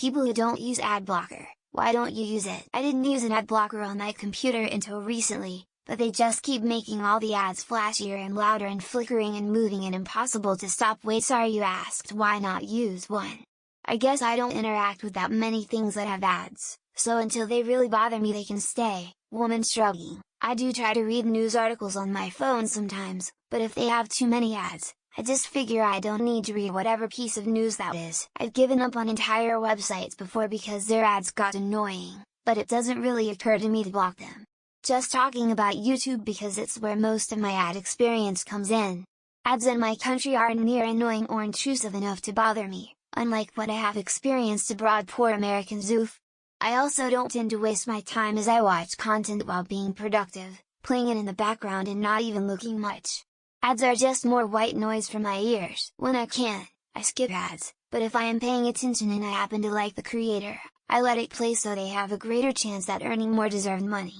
People who don't use Adblocker, why don't you use it? I didn't use an Adblocker on my computer until recently, but they just keep making all the ads flashier and louder and flickering and moving and impossible to stop. Wait, sorry, you asked why not use one? I guess I don't interact with that many things that have ads, so until they really bother me they can stay. Woman shrugging. I do try to read news articles on my phone sometimes, but if they have too many ads, I just figure I don't need to read whatever piece of news that is. I've given up on entire websites before because their ads got annoying, but it doesn't really occur to me to block them. Just talking about YouTube because it's where most of my ad experience comes in. Ads in my country aren't near annoying or intrusive enough to bother me, unlike what I have experienced abroad. Poor Americans, oof. I also don't tend to waste my time as I watch content while being productive, playing it in the background and not even looking much. Ads are just more white noise for my ears. When I can, I skip ads, but if I am paying attention and I happen to like the creator, I let it play so they have a greater chance at earning more deserved money.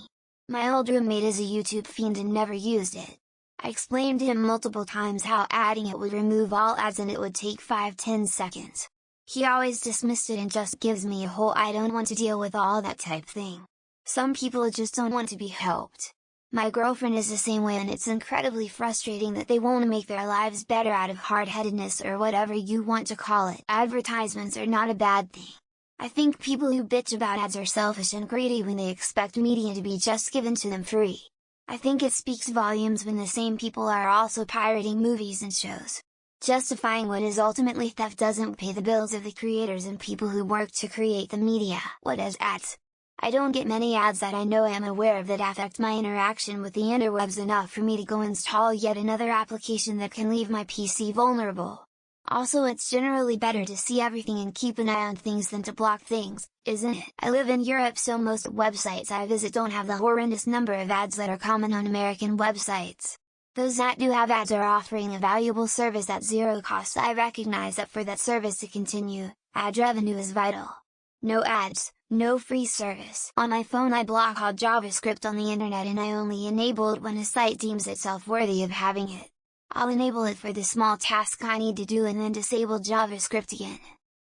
My old roommate is a YouTube fiend and never used it. I explained to him multiple times how adding it would remove all ads and it would take 5-10 seconds. He always dismissed it and just gives me a whole "I don't want to deal with all that" type thing. Some people just don't want to be helped. My girlfriend is the same way, and it's incredibly frustrating that they won't make their lives better out of hard-headedness or whatever you want to call it. Advertisements are not a bad thing. I think people who bitch about ads are selfish and greedy when they expect media to be just given to them free. I think it speaks volumes when the same people are also pirating movies and shows. Justifying what is ultimately theft doesn't pay the bills of the creators and people who work to create the media. What is ads? I don't get many ads that I know I am aware of that affect my interaction with the interwebs enough for me to go install yet another application that can leave my PC vulnerable. Also, it's generally better to see everything and keep an eye on things than to block things, isn't it? I live in Europe, so most websites I visit don't have the horrendous number of ads that are common on American websites. Those that do have ads are offering a valuable service at zero cost. I recognize that for that service to continue, ad revenue is vital. No ads, no free service. On my phone I block all JavaScript on the internet and I only enable it when a site deems itself worthy of having it. I'll enable it for the small task I need to do and then disable JavaScript again.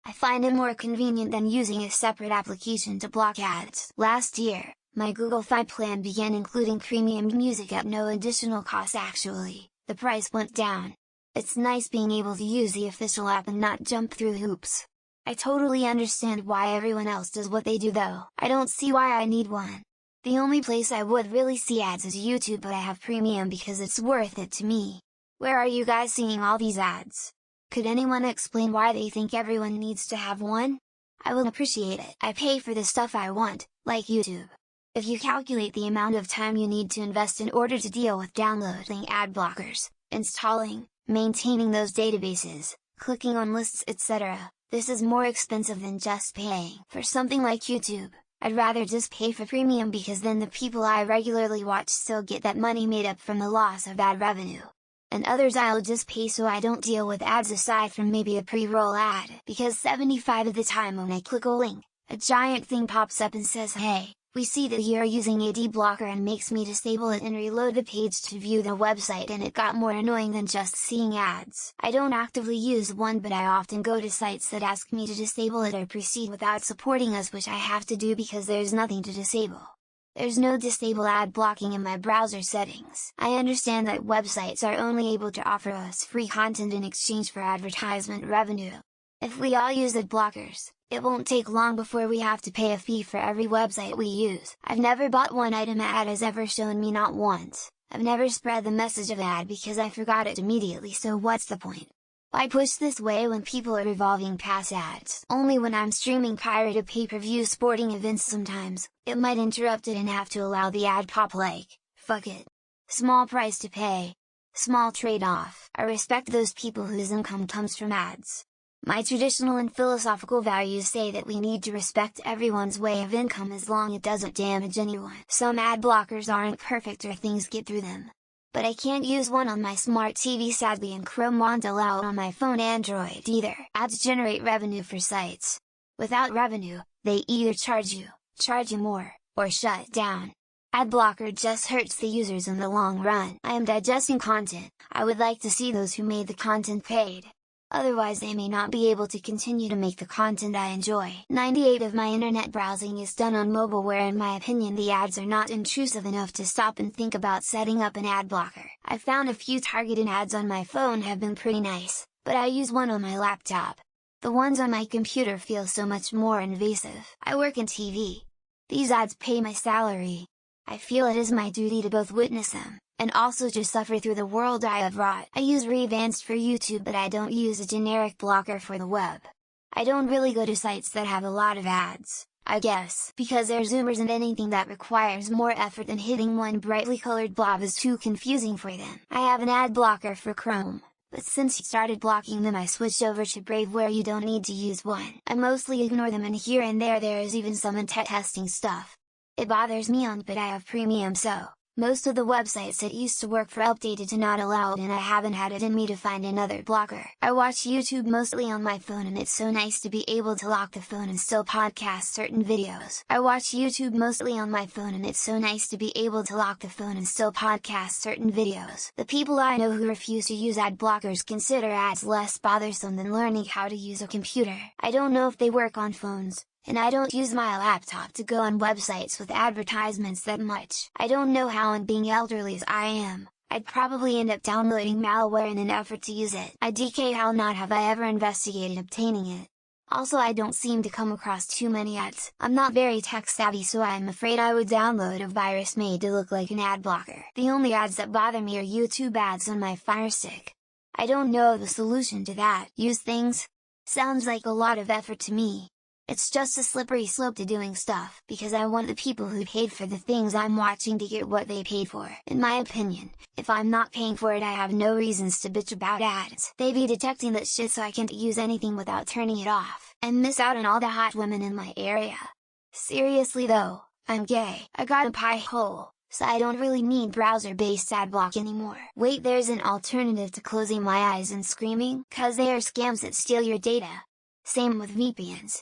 I find it more convenient than using a separate application to block ads. Last year, my Google Fi plan began including premium music at no additional cost. Actually, the price went down. It's nice being able to use the official app and not jump through hoops. I totally understand why everyone else does what they do though. I don't see why I need one. The only place I would really see ads is YouTube, but I have premium because it's worth it to me. Where are you guys seeing all these ads? Could anyone explain why they think everyone needs to have one? I will appreciate it. I pay for the stuff I want, like YouTube. If you calculate the amount of time you need to invest in order to deal with downloading ad blockers, installing, maintaining those databases, clicking on lists, etc., this is more expensive than just paying for something like YouTube. I'd rather just pay for premium because then the people I regularly watch still get that money made up from the loss of ad revenue. And others I'll just pay so I don't deal with ads aside from maybe a pre-roll ad, because 75% of the time when I click a link, a giant thing pops up and says, "Hey, we see that you're using Adblocker," and makes me disable it and reload the page to view the website, and it got more annoying than just seeing ads. I don't actively use one, but I often go to sites that ask me to disable it or proceed without supporting us, which I have to do because there's nothing to disable. There's no disable ad blocking in my browser settings. I understand that websites are only able to offer us free content in exchange for advertisement revenue. If we all use ad blockers, it won't take long before we have to pay a fee for every website we use. I've never bought one item ad has ever shown me, not once. I've never spread the message of ad because I forgot it immediately, so what's the point? Why push this way when people are revolving past ads? Only when I'm streaming pirated pay-per-view sporting events sometimes, it might interrupt it and have to allow the ad pop, like, fuck it. Small price to pay. Small trade-off. I respect those people whose income comes from ads. My traditional and philosophical values say that we need to respect everyone's way of income as long as it doesn't damage anyone. Some ad blockers aren't perfect or things get through them. But I can't use one on my smart TV sadly, and Chrome won't allow it on my phone Android either. Ads generate revenue for sites. Without revenue, they either charge you more, or shut down. Adblocker just hurts the users in the long run. I am digesting content. I would like to see those who made the content paid. Otherwise I may not be able to continue to make the content I enjoy. 98% of my internet browsing is done on mobile, where in my opinion the ads are not intrusive enough to stop and think about setting up an ad blocker. I found a few targeted ads on my phone have been pretty nice, but I use one on my laptop. The ones on my computer feel so much more invasive. I work in TV. These ads pay my salary. I feel it is my duty to both witness them, and also to suffer through the world I have wrought. I use Revanced for YouTube, but I don't use a generic blocker for the web. I don't really go to sites that have a lot of ads, I guess, because they're Zoomers and anything that requires more effort than hitting one brightly colored blob is too confusing for them. I have an ad blocker for Chrome, but since you started blocking them I switched over to Brave, where you don't need to use one. I mostly ignore them, and here and there is even some testing stuff. It bothers me but I have premium, so most of the websites that used to work for updated to not allow it, and I haven't had it in me to find another blocker. I watch YouTube mostly on my phone, and it's so nice to be able to lock the phone and still podcast certain videos. The people I know who refuse to use ad blockers consider ads less bothersome than learning how to use a computer. I don't know if they work on phones, and I don't use my laptop to go on websites with advertisements that much. I don't know how, and being elderly as I am, I'd probably end up downloading malware in an effort to use it. IDK, how not have I ever investigated obtaining it. Also, I don't seem to come across too many ads. I'm not very tech savvy, so I'm afraid I would download a virus made to look like an ad blocker. The only ads that bother me are YouTube ads on my Fire Stick. I don't know the solution to that. Use things? Sounds like a lot of effort to me. It's just a slippery slope to doing stuff, because I want the people who paid for the things I'm watching to get what they paid for. In my opinion, if I'm not paying for it I have no reasons to bitch about ads. They be detecting that shit so I can't use anything without turning it off, and miss out on all the hot women in my area. Seriously though, I'm gay. I got a pie hole, so I don't really need browser-based ad block anymore. Wait, there's an alternative to closing my eyes and screaming? 'Cause they are scams that steal your data. Same with VPNs.